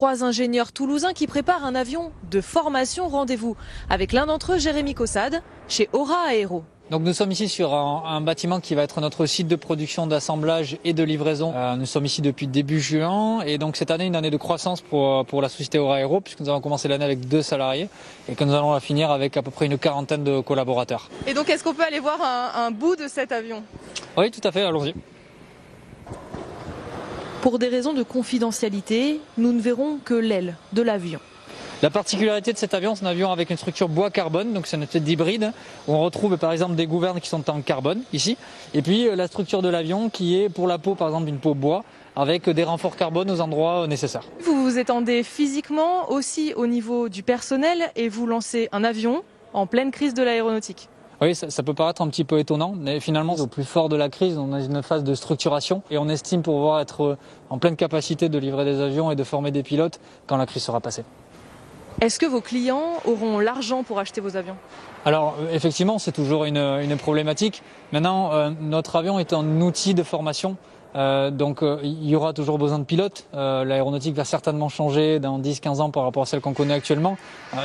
Trois ingénieurs toulousains qui préparent un avion de formation. Rendez-vous avec l'un d'entre eux, Jérémy Caussade, chez Aura Aéro. Donc nous sommes ici sur un bâtiment qui va être notre site de production, d'assemblage et de livraison. Nous sommes ici depuis début juin et donc cette année une année de croissance pour la société Aura Aéro, puisque nous avons commencé l'année avec 2 salariés et que nous allons la finir avec à peu près une quarantaine de collaborateurs. Et donc est-ce qu'on peut aller voir un bout de cet avion? Oui, tout à fait, allons-y. Pour des raisons de confidentialité, nous ne verrons que l'aile de l'avion. La particularité de cet avion, c'est un avion avec une structure bois-carbone, donc c'est une espèce d'hybride, où on retrouve par exemple des gouvernes qui sont en carbone, ici, et puis la structure de l'avion qui est pour la peau, par exemple une peau bois, avec des renforts carbone aux endroits nécessaires. Vous vous étendez physiquement aussi au niveau du personnel et vous lancez un avion en pleine crise de l'aéronautique. Oui, ça peut paraître un petit peu étonnant, mais finalement, au plus fort de la crise, on a une phase de structuration et on estime pouvoir être en pleine capacité de livrer des avions et de former des pilotes quand la crise sera passée. Est-ce que vos clients auront l'argent pour acheter vos avions? Alors effectivement, c'est toujours une problématique. Maintenant, notre avion est un outil de formation. Donc il y aura toujours besoin de pilotes. L'aéronautique va certainement changer dans 10-15 ans par rapport à celle qu'on connaît actuellement.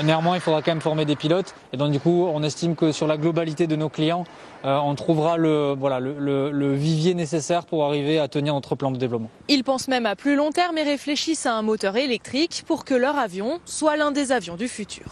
Néanmoins, il faudra quand même former des pilotes. Et donc du coup, on estime que sur la globalité de nos clients, on trouvera le vivier nécessaire pour arriver à tenir notre plan de développement. Ils pensent même à plus long terme et réfléchissent à un moteur électrique pour que leur avion soit l'un des avions du futur.